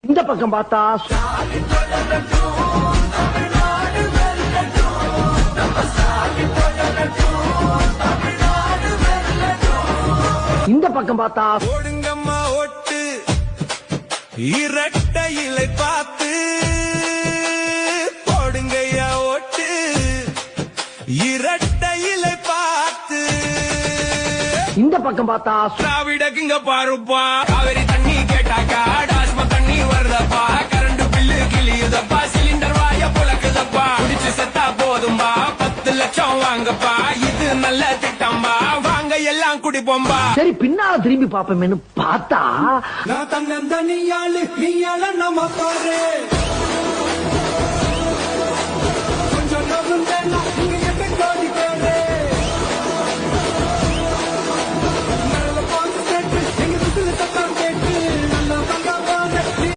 இந்த பக்கம் பார்த்தா இந்த பக்கம் பார்த்தா ஓடுங்கம்மா ஓட்டு இரட்டை இலை பார்த்து போடுங்கய்யா ஓட்டு இரட்டை இலை பார்த்து இந்த பக்கம் பார்த்தா திராவிடக்குங்க பாருப்பா காவிரி தண்ணி கேட்டாக்கா டாஸ்மா தண்ணி வருதப்பா கரண்ட் பில்லு கிளியுதப்பா சிலிண்டர் வாய புழக்குதப்பா குடிச்சு செத்தா போதும்பா 10 லட்சம் வாங்கப்பா இது நல்ல திட்டம்பா வாங்க எல்லாம் குடிப்போம்பா. சரி பின்னால திரும்பி பாப்போமேனு பார்த்தா நான் தன்னந்தனியாளு நீயால நம்ம பாரு